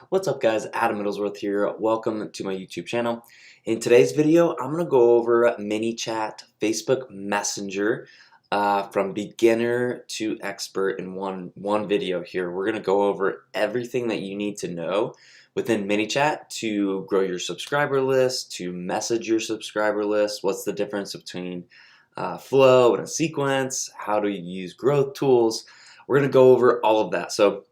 What's up guys, Adam Middlesworth here. Welcome to my YouTube channel. In today's video, I'm going to go over Manychat Facebook Messenger from beginner to expert in one video here. We're going to go over everything that you need to know within Manychat to grow your subscriber list, to message your subscriber list, what's the difference between flow and a sequence, how to use growth tools. We're going to go over all of that. So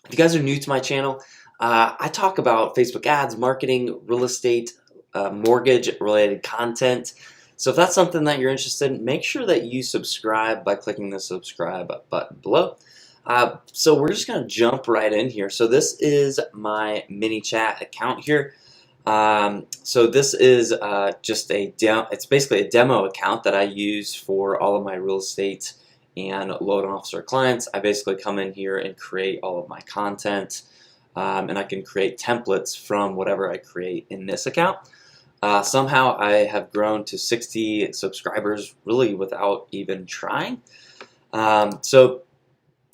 if you guys are new to my channel, I talk about Facebook ads, marketing, real estate, mortgage related content. So if that's something that you're interested in, make sure that you subscribe by clicking the subscribe button below. So we're just going to jump right in here. So this is my Manychat account here. So this is just a demo. It's basically a demo account that I use for all of my real estate and loan officer clients. I basically come in here and create all of my content, and I can create templates from whatever I create in this account. Somehow I have grown to 60 subscribers really without even trying. So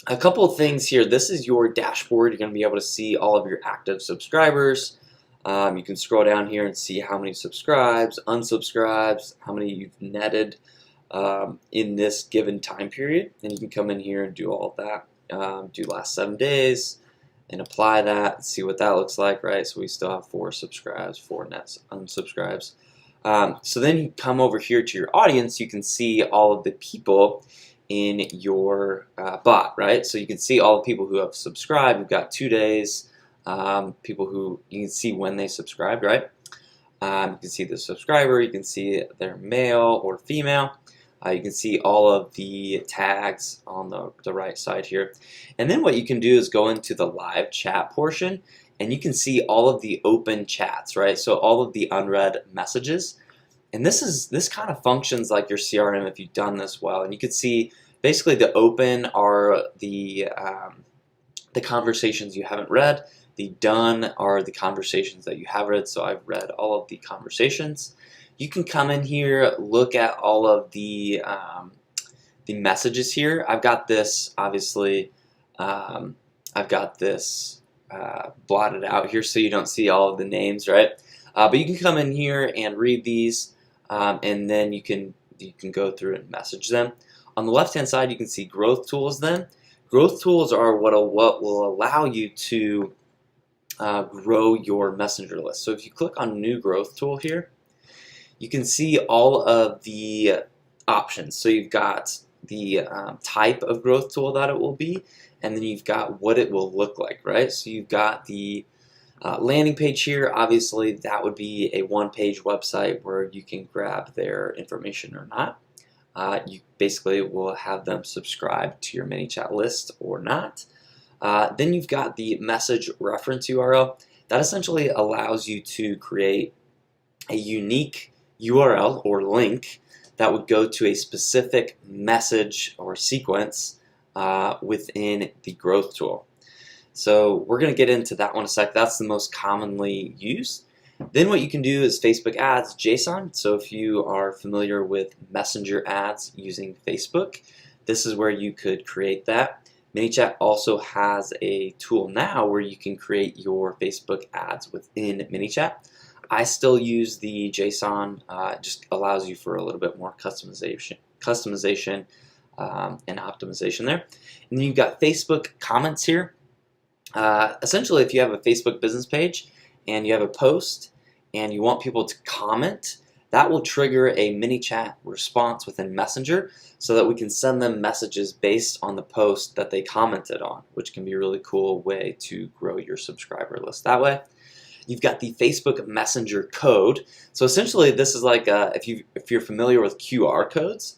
a couple of things here. This is your dashboard. You're going to be able to see all of your active subscribers. You can scroll down here and see how many subscribes, unsubscribes, how many you've netted in this given time period, and you can come in here and do all of that, do last 7 days and apply that and see what that looks like, right? So we still have 4 subscribes, 4 net unsubscribes. So then you come over here to your audience, you can see all of the people in your bot, right? So you can see all the people who have subscribed. You've got 2 days, people who you can see when they subscribed, right? You can see the subscriber, you can see their male or female. You can see all of the tags on the right side here. And then what you can do is go into the live chat portion and you can see all of the open chats, right? So all of the unread messages. And this kind of functions like your CRM if you've done this well. And you can see basically the open are the conversations you haven't read. The done are the conversations that you have read. So I've read all of the conversations. You can come in here, look at all of the messages here. I've got this, obviously, I've got this blotted out here so you don't see all of the names, right? But you can come in here and read these, and then you can go through and message them. On the left-hand side, you can see growth tools then. Growth tools are what will allow you to grow your messenger list. So if you click on new growth tool here, you can see all of the options. So you've got the type of growth tool that it will be, and then you've got what it will look like, right? So you've got the landing page here. Obviously, that would be a one-page website where you can grab their information or not. You basically will have them subscribe to your Manychat list or not. Then you've got the message reference URL. That essentially allows you to create a unique URL or link that would go to a specific message or sequence within the growth tool. So we're going to get into that one in a sec. That's the most commonly used. Then what you can do is Facebook ads JSON. So if you are familiar with messenger ads using Facebook, this is where you could create that. Manychat also has a tool now where you can create your Facebook ads within Manychat. I still use the JSON. It just allows you for a little bit more customization and optimization there. And then you've got Facebook comments here. Essentially, if you have a Facebook business page and you have a post and you want people to comment, that will trigger a Manychat response within Messenger so that we can send them messages based on the post that they commented on, which can be a really cool way to grow your subscriber list that way. You've got the Facebook Messenger code. So essentially, this is like if you're familiar with QR codes,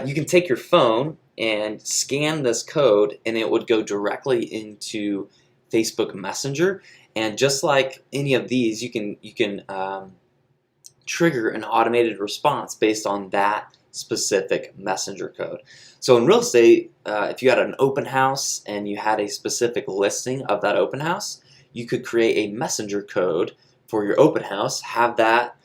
you can take your phone and scan this code, and it would go directly into Facebook Messenger. And just like any of these, you can trigger an automated response based on that specific messenger code. So in real estate, if you had an open house and you had a specific listing of that open house, you could create a messenger code for your open house, have that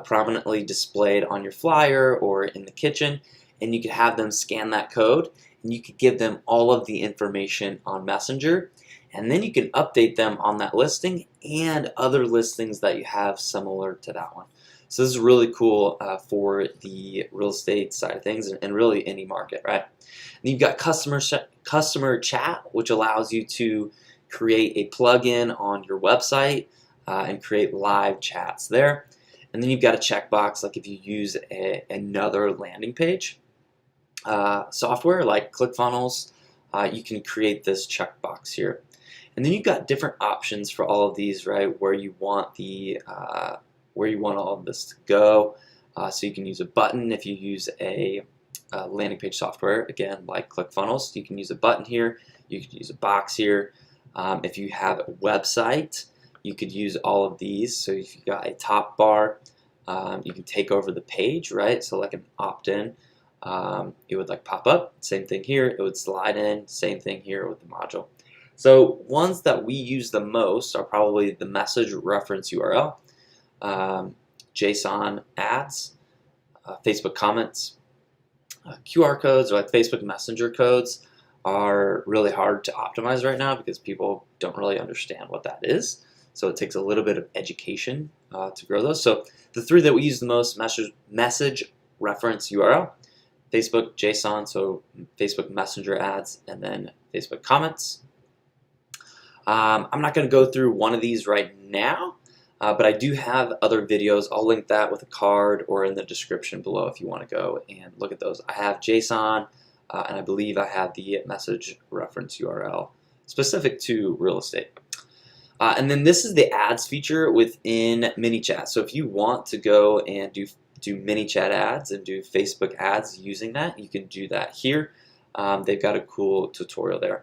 prominently displayed on your flyer or in the kitchen, and you could have them scan that code, and you could give them all of the information on Messenger, and then you can update them on that listing and other listings that you have similar to that one. So this is really cool for the real estate side of things, and really any market, right? And you've got customer chat, which allows you to create a plugin on your website and create live chats there. And then you've got a checkbox, like if you use another landing page software like ClickFunnels, you can create this checkbox here. And then you've got different options for all of these, right? Where you want all of this to go. So you can use a button if you use a landing page software, again, like ClickFunnels. You can use a button here. You could use a box here. If you have a website, you could use all of these. So if you've got a top bar, you can take over the page, right? So like an opt-in, it would like pop up. Same thing here. It would slide in. Same thing here with the module. So ones that we use the most are probably the message reference URL, JSON ads, Facebook comments, QR codes, or like Facebook Messenger codes are really hard to optimize right now because people don't really understand what that is. So it takes a little bit of education to grow those. So the three that we use the most: message reference URL, Facebook JSON, so Facebook Messenger ads, and then Facebook comments. I'm not going to go through one of these right now, but I do have other videos. I'll link that with a card or in the description below if you want to go and look at those. I have JSON, and I believe I have the message reference URL specific to real estate. And then this is the ads feature within Manychat. So if you want to go and do Manychat ads and do Facebook ads using that, you can do that here. They've got a cool tutorial there.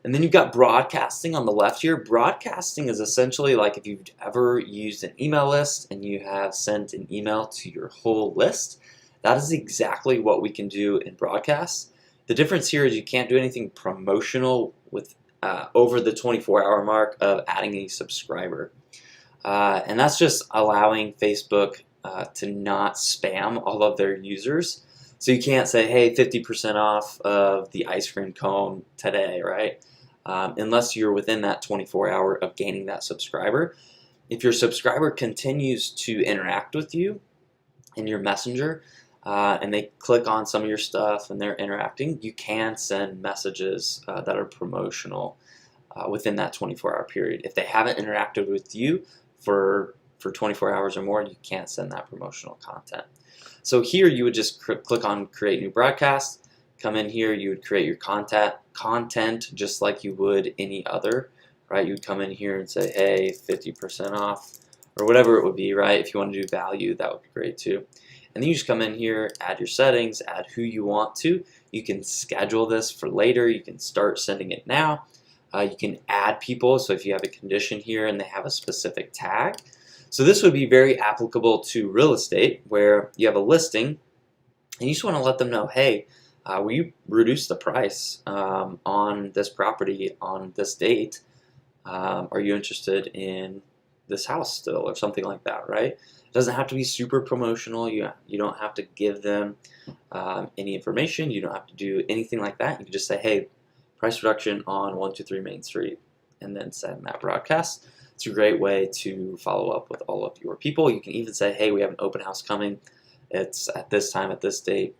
And then you've got broadcasting on the left here. Broadcasting is essentially like if you've ever used an email list and you have sent an email to your whole list. That is exactly what we can do in broadcast. The difference here is you can't do anything promotional with over the 24-hour mark of adding a subscriber. And that's just allowing Facebook to not spam all of their users. So you can't say, hey, 50% off of the ice cream cone today, right? Unless you're within that 24-hour of gaining that subscriber. If your subscriber continues to interact with you in your messenger and they click on some of your stuff and they're interacting, you can send messages that are promotional within that 24-hour period. If they haven't interacted with you for 24 hours or more, you can't send that promotional content. So here you would just click on create new broadcast. Come in here, you would create your content just like you would any other, right? You would come in here and say, hey, 50% off, or whatever it would be, right? If you want to do value, that would be great too. And then you just come in here, add your settings, add who you want to. You can schedule this for later. You can start sending it now. You can add people. So if you have a condition here and they have a specific tag. So this would be very applicable to real estate where you have a listing and you just want to let them know, hey, will you reduce the price on this property on this date? Are you interested in this house still, or something like that, right? It doesn't have to be super promotional. You don't have to give them any information. You don't have to do anything like that. You can just say, hey, price reduction on 123 Main Street, and then send that broadcast. It's a great way to follow up with all of your people. You can even say, hey, we have an open house coming. It's at this time, at this date.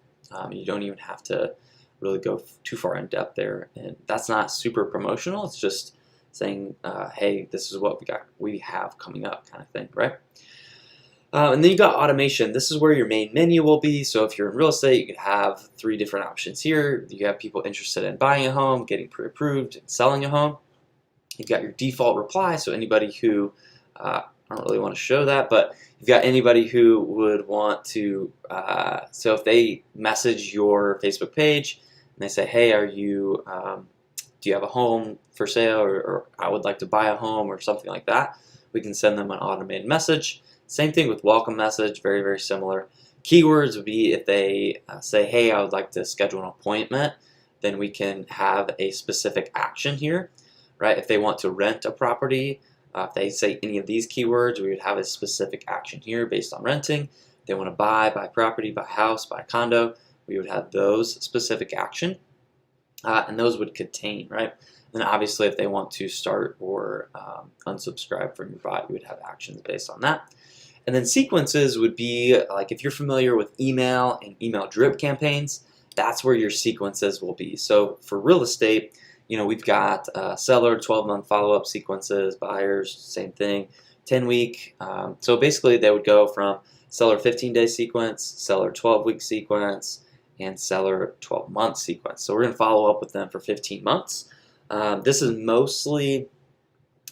You don't even have to really go too far in depth there. And that's not super promotional. It's just saying, hey, this is what we have coming up, kind of thing, right? And then you got automation. This is where your main menu will be. So if you're in real estate, you could have 3 different options here. You have people interested in buying a home, getting pre-approved, and selling a home. You've got your default reply. So anybody who, I don't really want to show that, but you've got anybody who would want to, so if they message your Facebook page and they say, hey, do you have a home for sale, or I would like to buy a home, or something like that, we can send them an automated message. Same thing with welcome message, very, very similar. Keywords would be if they say, hey, I would like to schedule an appointment, then we can have a specific action here, right? If they want to rent a property, if they say any of these keywords, we would have a specific action here based on renting. If they want to buy property, buy house, buy condo, we would have those specific action. And those would contain, right? And obviously, if they want to start or unsubscribe from your bot, you would have actions based on that. And then sequences would be like if you're familiar with email and email drip campaigns, that's where your sequences will be. So for real estate, we've got seller 12-month follow-up sequences, buyers, same thing, 10-week. So basically, they would go from seller 15-day sequence, seller 12-week sequence, and seller 12-month sequence. So we're going to follow up with them for 15 months. This is mostly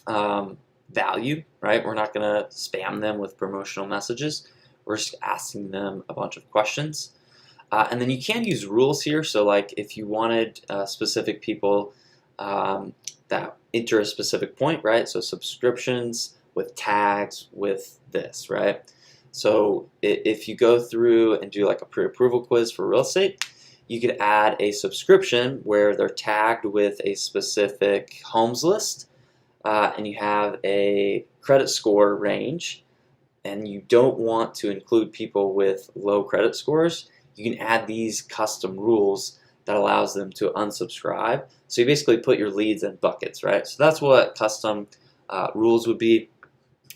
value, right? We're not going to spam them with promotional messages. We're just asking them a bunch of questions. And then you can use rules here. So like if you wanted specific people that enter a specific point, right? So subscriptions with tags with this, right? So if you go through and do like a pre-approval quiz for real estate, you could add a subscription where they're tagged with a specific homes list, and you have a credit score range, and you don't want to include people with low credit scores, you can add these custom rules that allows them to unsubscribe. So you basically put your leads in buckets, right? So that's what custom rules would be.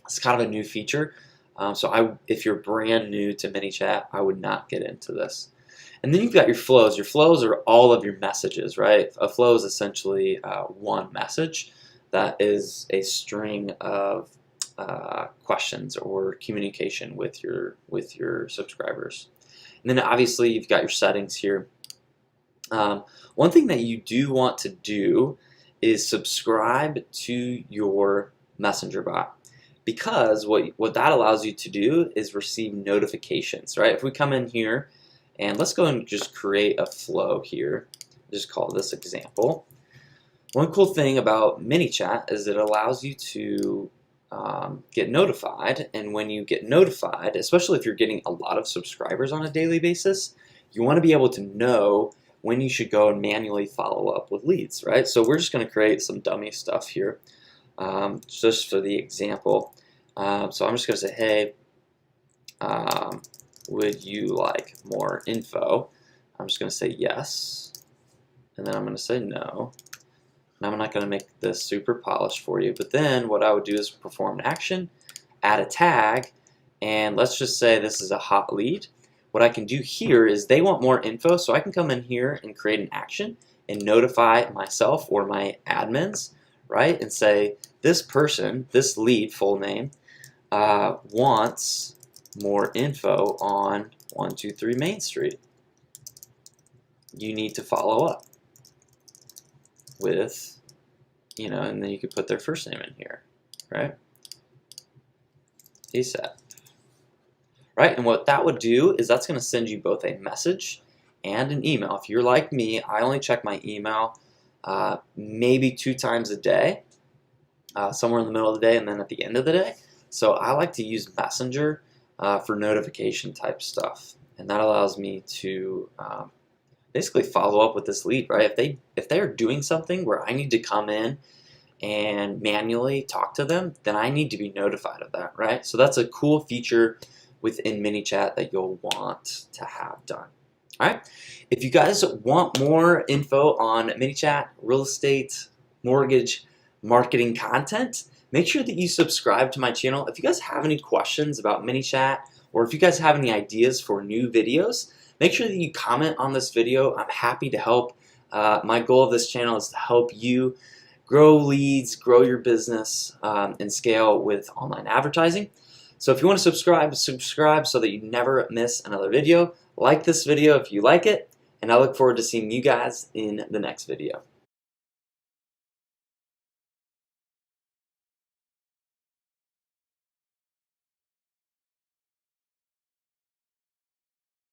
It's kind of a new feature. So if you're brand new to Manychat, I would not get into this. And then you've got your flows. Your flows are all of your messages, right? A flow is essentially one message that is a string of questions or communication with your subscribers. And then obviously you've got your settings here. One thing that you do want to do is subscribe to your messenger bot, because what that allows you to do is receive notifications, right? If we come in here and let's go and just create a flow here, just call this example. One cool thing about Manychat is it allows you to get notified, and when you get notified, especially if you're getting a lot of subscribers on a daily basis, you want to be able to know when you should go and manually follow up with leads, right? So we're just going to create some dummy stuff here, just for the example. So I'm just going to say, hey, would you like more info? I'm just going to say yes, and then I'm going to say no. And I'm not going to make this super polished for you, but then what I would do is perform an action, add a tag, and let's just say this is a hot lead. What I can do here is they want more info, so I can come in here and create an action and notify myself or my admins, right? And say this person, this lead, full name, wants more info on 123 Main Street. You need to follow up with, and then you could put their first name in here, right? ASAP. Right, and what that would do is that's going to send you both a message and an email. If you're like me, I only check my email maybe 2 times a day, somewhere in the middle of the day and then at the end of the day. So I like to use Messenger for notification type stuff, and that allows me to basically follow up with this lead, right? If they are doing something where I need to come in and manually talk to them, then I need to be notified of that, right? So that's a cool feature within Manychat that you'll want to have done. All right. If you guys want more info on Manychat, real estate, mortgage, marketing content, make sure that you subscribe to my channel. If you guys have any questions about Manychat, or if you guys have any ideas for new videos, make sure that you comment on this video. I'm happy to help. My goal of this channel is to help you grow leads, grow your business, and scale with online advertising. So if you want to subscribe so that you never miss another video. Like this video if you like it, and I look forward to seeing you guys in the next video.